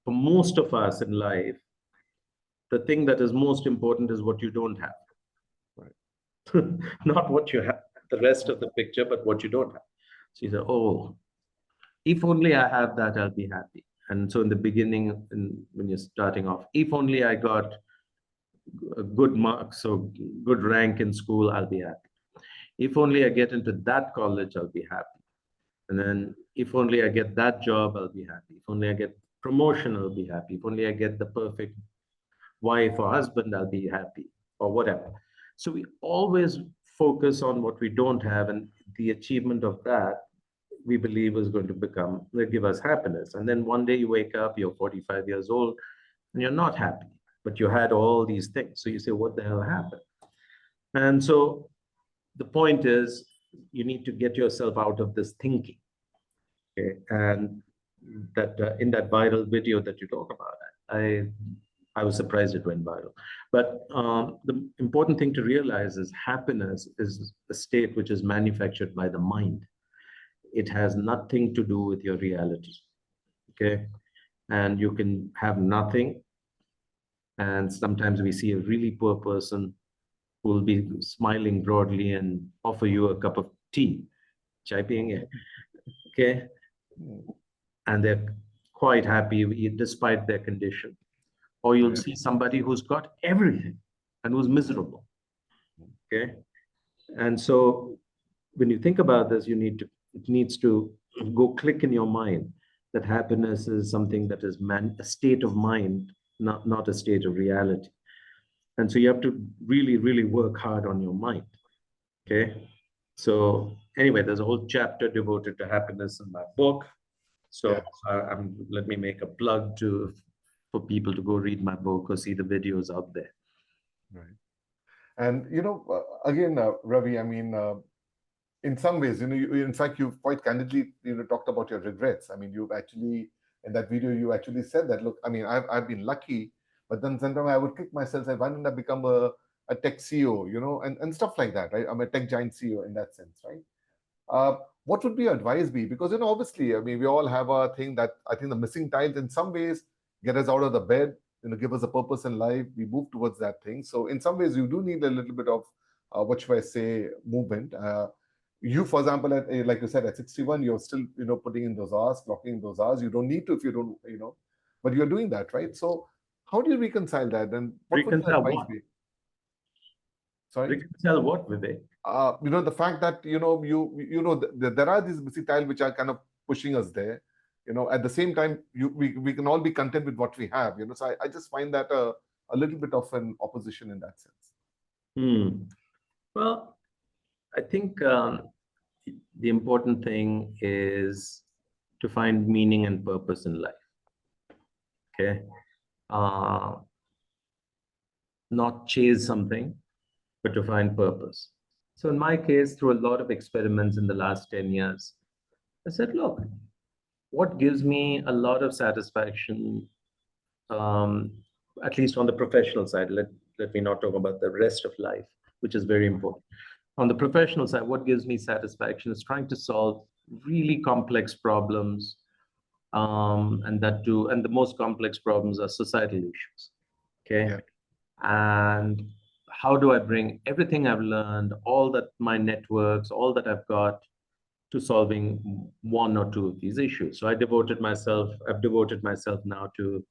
for most of us in life, the thing that is most important is what you don't have. Right. Not what you have, the rest of the picture, but what you don't have. So you say, oh, if only I have that, I'll be happy. And so in the beginning, when you're starting off, if only I got a good marks or good rank in school, I'll be happy. If only I get into that college, I'll be happy. And then if only I get that job, I'll be happy. If only I get promotion, I'll be happy. If only I get the perfect wife or husband, I'll be happy, or whatever. So we always focus on what we don't have, and the achievement of that we believe is going to give us happiness. And then one day you wake up, you're 45 years old, and you're not happy, but you had all these things. So you say, what the hell happened? And so the point is, you need to get yourself out of this thinking. Okay? And that in that viral video that you talk about, I was surprised it went viral. But the important thing to realize is happiness is a state which is manufactured by the mind. It has nothing to do with your reality. Okay. And you can have nothing. And sometimes we see a really poor person who will be smiling broadly and offer you a cup of tea. chai piyenge, okay? And they're quite happy despite their condition. Or you'll see somebody who's got everything and who's miserable, okay? And so when you think about this, it needs to go click in your mind that happiness is something that is a state of mind, not a state of reality. And so you have to really, really work hard on your mind. Okay. So anyway, there's a whole chapter devoted to happiness in my book. So let me make a plug for people to go read my book or see the videos out there. Right. And, again, Ravi, I mean, in some ways, in fact, you've quite candidly, talked about your regrets. I mean, you've actually, in that video, you actually said that, look, I mean, I've been lucky, but then sometimes I would kick myself, why didn't I become a tech CEO, and stuff like that, right? I'm a tech giant CEO in that sense, right? What would your advice be? Because, obviously, I mean, we all have a thing that I think the missing tiles in some ways get us out of the bed, give us a purpose in life. We move towards that thing. So in some ways, you do need a little bit of, what should I say, movement. You, for example, like you said, at 61, you're still, putting in those hours, clocking in those hours. You don't need to if you don't, but you're doing that, right? So how do you reconcile that? And what would your advice be? Sorry? Reconcile what, Vivek? The fact that, there are these missing tiles which are kind of pushing us there. At the same time, we can all be content with what we have. So I just find that a little bit of an opposition in that sense. Well, I think the important thing is to find meaning and purpose in life. Okay, not chase something, but to find purpose. So in my case, through a lot of experiments in the last 10 years, I said, look, what gives me a lot of satisfaction, at least on the professional side, let me not talk about the rest of life, which is very important. On the professional side, what gives me satisfaction is trying to solve really complex problems, and the most complex problems are societal issues. Okay. Yeah. And how do I bring everything I've learned, all that my networks, all that I've got, to solving one or two of these issues? So I've devoted myself now to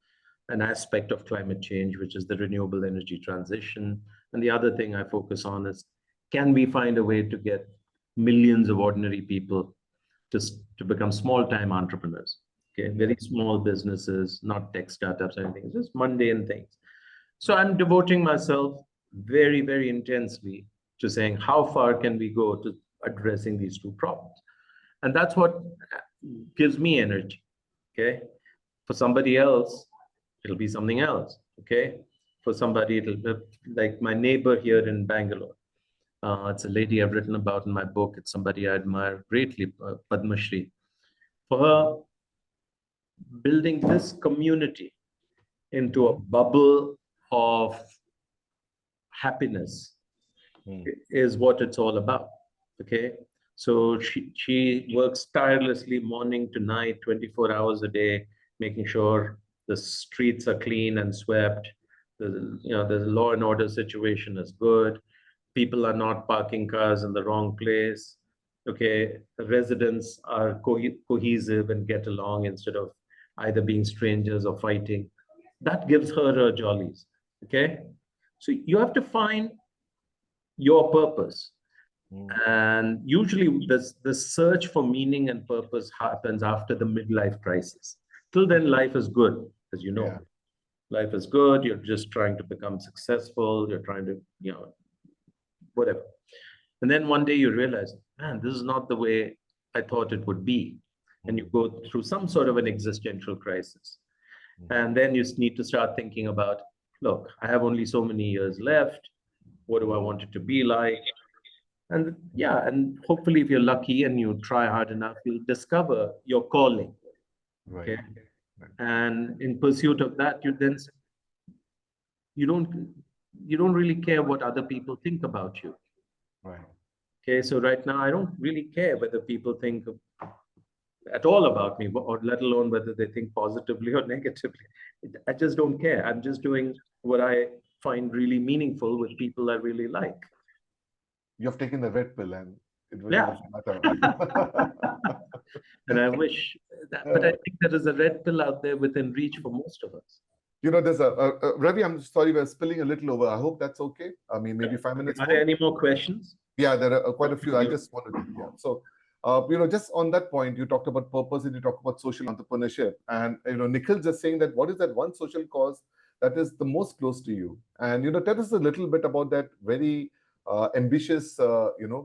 an aspect of climate change, which is the renewable energy transition. And the other thing I focus on is, can we find a way to get millions of ordinary people to become small-time entrepreneurs? Okay, very small businesses, not tech startups or anything, just mundane things. So I'm devoting myself very, very intensely to saying, how far can we go to addressing these two problems? And that's what gives me energy. Okay. For somebody else, it'll be something else. Okay. For somebody, it'll be like my neighbor here in Bangalore. It's a lady I've written about in my book. It's somebody I admire greatly, Padma Shri. For her, building this community into a bubble of happiness is what it's all about. Okay. So she works tirelessly morning to night, 24 hours a day, making sure the streets are clean and swept. The law and order situation is good. People are not parking cars in the wrong place. Okay. The residents are cohesive and get along instead of either being strangers or fighting. That gives her jollies. Okay. So you have to find your purpose. And usually the search for meaning and purpose happens after the midlife crisis. Till then, life is good, as you know. Yeah. Life is good. You're just trying to become successful. You're trying to, whatever. And then one day you realize, man, this is not the way I thought it would be. And you go through some sort of an existential crisis. And then you need to start thinking about, look, I have only so many years left. What do I want it to be like? And and hopefully if you're lucky and you try hard enough, you'll discover your calling. Right. Okay. And in pursuit of that, you don't really care what other people think about you. Right. Okay. So right now, I don't really care whether people think at all about me, or let alone whether they think positively or negatively. I just don't care. I'm just doing what I find really meaningful with people I really like. You have taken the red pill and it really Yeah. doesn't matter. And I wish that, but I think there is a red pill out there within reach for most of us. There's Ravi, I'm sorry, we're spilling a little over. I hope that's okay. I mean, maybe 5 minutes Are there more. any more questions? Yeah, there are quite a few. I just wanted to, yeah. So, just on that point, you talked about purpose and you talked about social entrepreneurship. And, Nikhil just saying that what is that one social cause that is the most close to you? And, tell us a little bit about that very ambitious,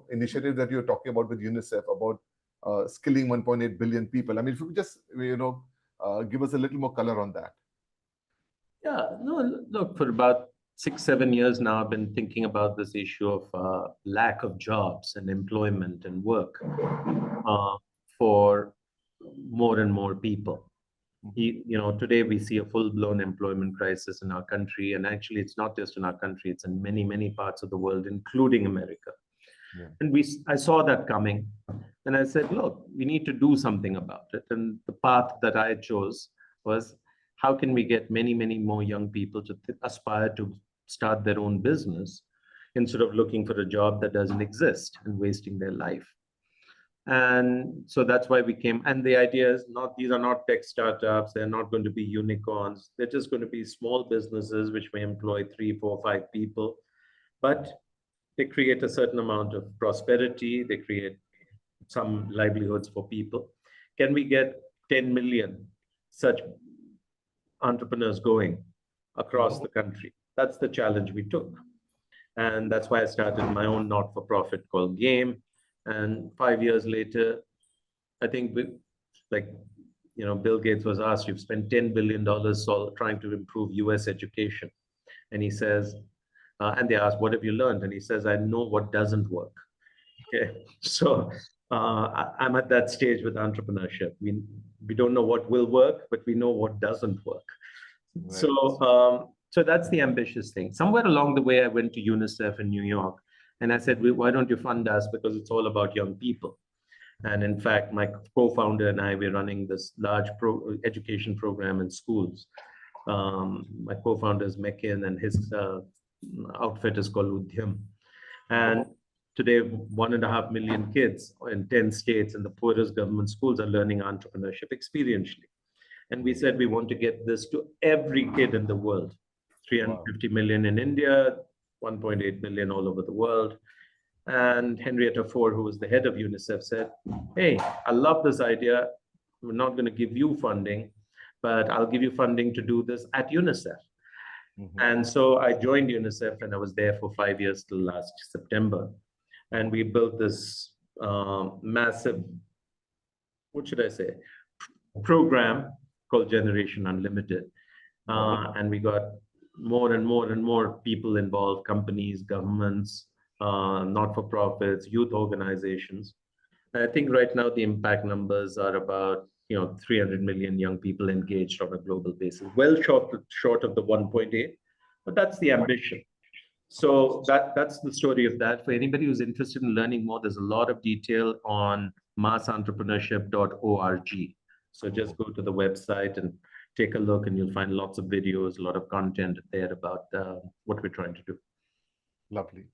initiative that you're talking about with UNICEF about skilling 1.8 billion people. I mean, if you could just, give us a little more color on that. Yeah, no, look, for about 6, 7 years now, I've been thinking about this issue of lack of jobs and employment and work for more and more people. Today we see a full-blown employment crisis in our country, and actually it's not just in our country, it's in many, many parts of the world, including America. Yeah. And I saw that coming, and I said, look, we need to do something about it. And the path that I chose was, how can we get many, many more young people to aspire to start their own business instead of looking for a job that doesn't exist and wasting their life? And so that's why we came. And the idea is these are not tech startups. They're not going to be unicorns. They're just going to be small businesses which may employ 3, 4, 5 people. But they create a certain amount of prosperity. They create some livelihoods for people. Can we get 10 million such entrepreneurs going across the country? That's the challenge we took. And that's why I started my own not-for-profit called Game. And 5 years later, I think Bill Gates was asked, you've spent $10 billion trying to improve US education. And he says, and they asked, what have you learned? And he says, I know what doesn't work. Okay. So I'm at that stage with entrepreneurship. We don't know what will work, but we know what doesn't work. Right. So that's the ambitious thing. Somewhere along the way, I went to UNICEF in New York, and I said, why don't you fund us? Because it's all about young people. And in fact, my co-founder and I, we're running this large education program in schools. My co-founder is Mekin, and his outfit is called Udhyam. And today, 1.5 million kids in 10 states in the poorest government schools are learning entrepreneurship experientially. And we said we want to get this to every kid in the world. 350 million in India, 1.8 million all over the world. And Henrietta Ford, who was the head of UNICEF, said, hey, I love this idea. We're not going to give you funding, but I'll give you funding to do this at UNICEF. Mm-hmm. And so I joined UNICEF, and I was there for 5 years till last September. And we built this massive, what should I say, program called Generation Unlimited. And we got more and more and more people involved, companies, governments, not-for-profits, youth organizations. And I think right now the impact numbers are about 300 million young people engaged on a global basis, well short of the 1.8, but that's the ambition. So that's the story of that. For anybody who's interested in learning more, there's a lot of detail on massentrepreneurship.org. So just go to the website and take a look, and you'll find lots of videos, a lot of content there about what we're trying to do. Lovely.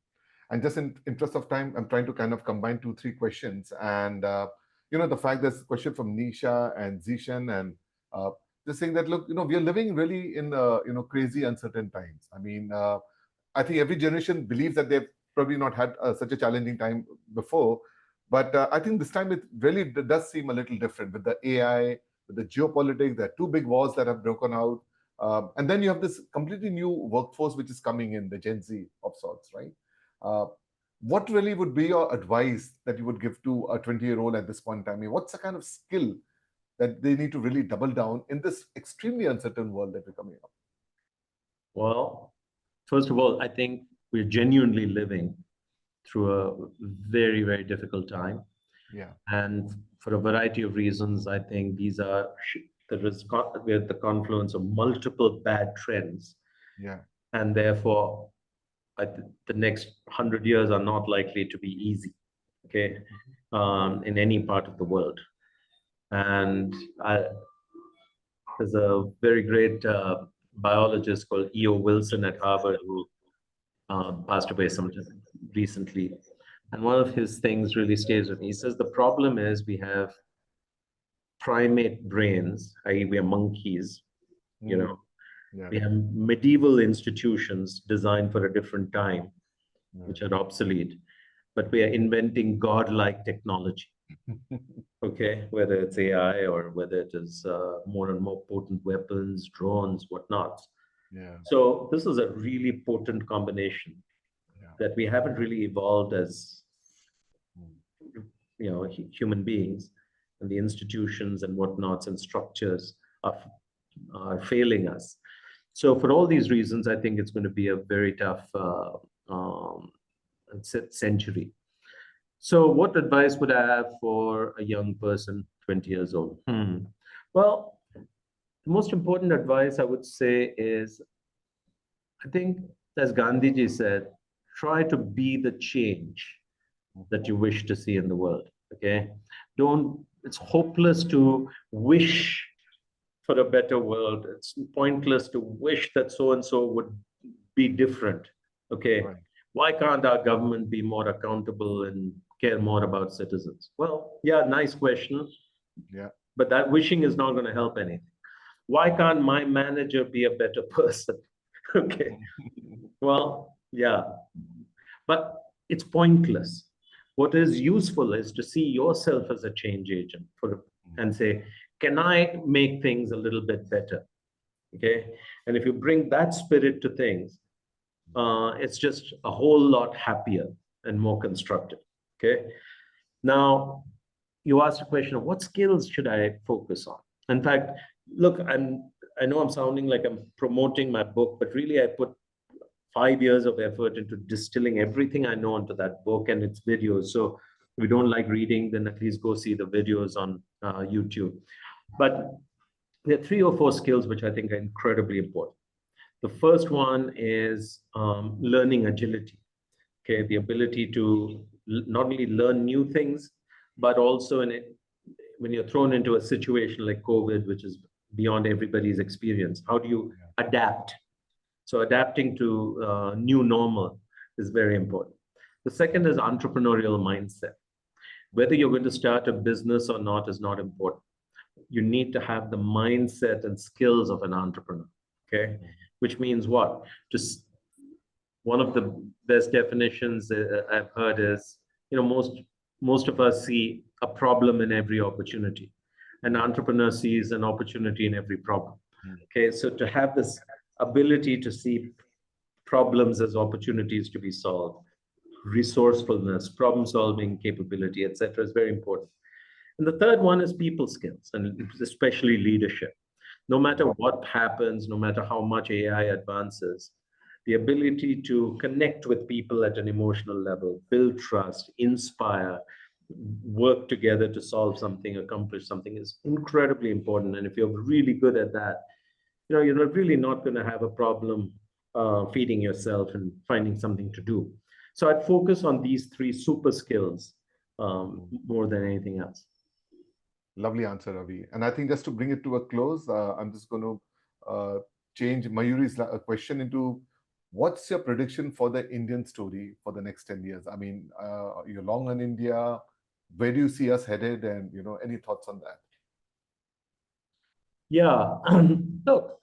And just in interest of time, I'm trying to kind of combine 2-3 questions. And, the fact there's a question from Nisha and Zishan, and just saying that, look, we are living really in, crazy uncertain times. I mean, I think every generation believes that they've probably not had such a challenging time before. But I think this time it really does seem a little different with the AI, with the geopolitics. There are 2 big wars that have broken out. And then you have this completely new workforce which is coming in, the Gen Z of sorts, right? What really would be your advice that you would give to a 20-year-old at this point in time? I mean, what's the kind of skill that they need to really double down in this extremely uncertain world that we're coming up? Well, first of all, I think we're genuinely living through a very, very difficult time. Yeah. And for a variety of reasons, I think we're at the confluence of multiple bad trends. Yeah. And therefore, the next 100 years are not likely to be easy, okay, in any part of the world. And there's a very great biologist called E.O. Wilson at Harvard who passed away recently, And one of his things really stays with me. He says the problem is we have primate brains, i.e., we are monkeys, you know, Yeah. we have medieval institutions designed for a different time, Yeah. which are obsolete, but we are inventing godlike technology. Okay, whether it's AI or whether it is more and more potent weapons, drones, whatnot. Yeah. So this is a really potent combination Yeah. that we haven't really evolved as Mm. human beings, and the institutions and whatnots and structures are failing us. So for all these reasons, I think it's going to be a very tough century. So what advice would I have for a young person, 20 years old? Well, the most important advice I would say is, I think, as Gandhiji said, try to be the change that you wish to see in the world. Okay. It's hopeless to wish for a better world. It's pointless to wish that so and so would be different. Okay. Right. Why can't our government be more accountable and care more about citizens? Well, yeah, nice question. Yeah. But that wishing is not going to help anything. Why can't my manager be a better person? Okay. Well, yeah. But it's pointless. What is useful is to see yourself as a change agent and say, can I make things a little bit better? Okay. And if you bring that spirit to things, it's just a whole lot happier and more constructive. Okay. Now, you asked a question of what skills should I focus on? In fact, look, I know I'm sounding like I'm promoting my book, but really I put 5 years of effort into distilling everything I know into that book and its videos. So if you don't like reading, then at least go see the videos on YouTube. But there are 3 or 4 skills which I think are incredibly important. The first one is learning agility. Okay, the ability to not only learn new things, but also when you're thrown into a situation like COVID, which is beyond everybody's experience, how do you adapt? So adapting to new normal is very important. The second is entrepreneurial mindset. Whether you're going to start a business or not is not important. You need to have the mindset and skills of an entrepreneur. Okay, which means what? Just one of the best definitions I've heard is, most of us see a problem in every opportunity. An entrepreneur sees an opportunity in every problem. Okay, so to have this ability to see problems as opportunities to be solved, resourcefulness, problem solving capability, etc., is very important. And the third one is people skills, and especially leadership. No matter what happens, no matter how much AI advances, the ability to connect with people at an emotional level, build trust, inspire, work together to solve something, accomplish something is incredibly important. And if you're really good at that, you're really not going to have a problem feeding yourself and finding something to do. So I'd focus on these 3 super skills more than anything else. Lovely answer, Ravi. And I think just to bring it to a close, I'm just going to change Mayuri's question into, what's your prediction for the Indian story for the next 10 years? I mean, you're long on India. Where do you see us headed? And, any thoughts on that? Yeah. Look,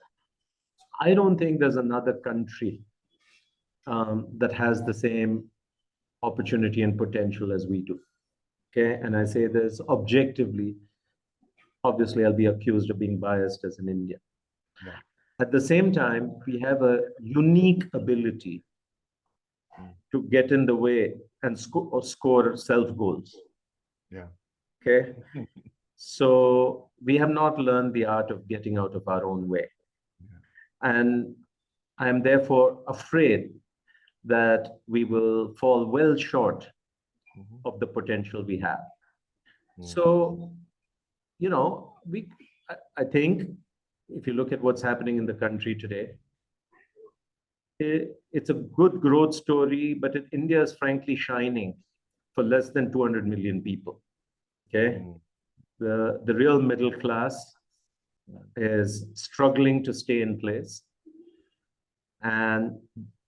I don't think there's another country that has the same opportunity and potential as we do. Okay. And I say this objectively. Obviously, I'll be accused of being biased as an Indian. Yeah. At the same time, we have a unique ability to get in the way and score self goals. Yeah. Okay. So we have not learned the art of getting out of our own way. Yeah. And I am therefore afraid that we will fall well short of the potential we have. So, I think if you look at what's happening in the country today, it's a good growth story, but India is frankly shining for less than 200 million people. Okay. The real middle class is struggling to stay in place, and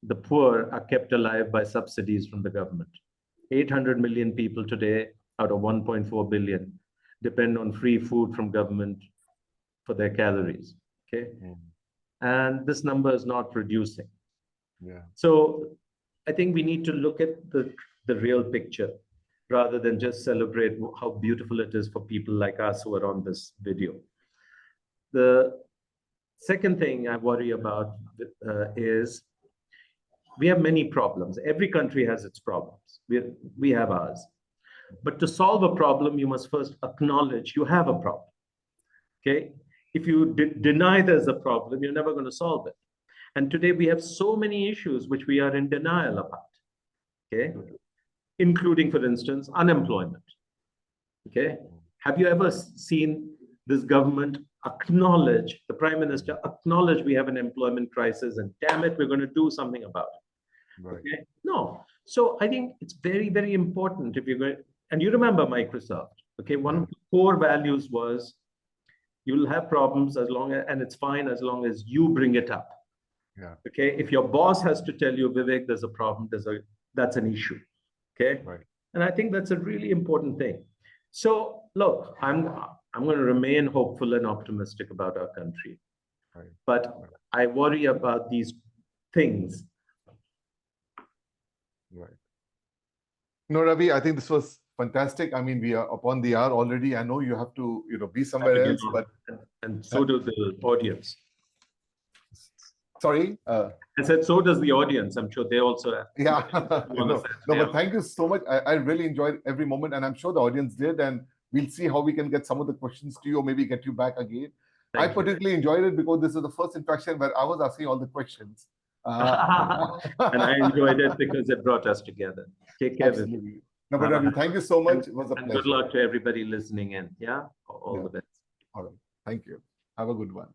the poor are kept alive by subsidies from the government. 800 million people today out of 1.4 billion depend on free food from government for their calories. Okay. And this number is not reducing. Yeah. So I think we need to look at the real picture rather than just celebrate how beautiful it is for people like us who are on this video. The second thing I worry about is we have many problems. Every country has its problems. We have ours. But to solve a problem, you must first acknowledge you have a problem. Okay? If you deny there's a problem, you're never going to solve it. And today we have so many issues which we are in denial about. Okay? Including, for instance, unemployment. Okay? Have you ever seen this government acknowledge, the Prime Minister acknowledge we have an employment crisis and damn it, we're going to do something about it? Right. Okay? No. So I think it's very, very important if you're going, and you remember Microsoft, okay? One of the core values was you'll have problems as long as, and it's fine as long as you bring it up. Yeah. Okay. If your boss has to tell you, Vivek, there's a problem, that's an issue. Okay. Right. And I think that's a really important thing. So look, I'm going to remain hopeful and optimistic about our country. Right. But I worry about these things. Right. No, Ravi, I think this was fantastic. I mean, we are upon the hour already. I know you have to, be somewhere else, but and so do the audience. Sorry. I said, so does the audience. I'm sure they also have. Yeah. But thank you so much. I really enjoyed every moment, and I'm sure the audience did. And we'll see how we can get some of the questions to you, or maybe get you back again. I particularly enjoyed it because this is the first interaction where I was asking all the questions. And I enjoyed it because it brought us together. Take care. Absolutely. No, but Ravi, thank you so much. It was a and pleasure. Good luck to everybody listening in. Yeah. All the best. All right. Thank you. Have a good one.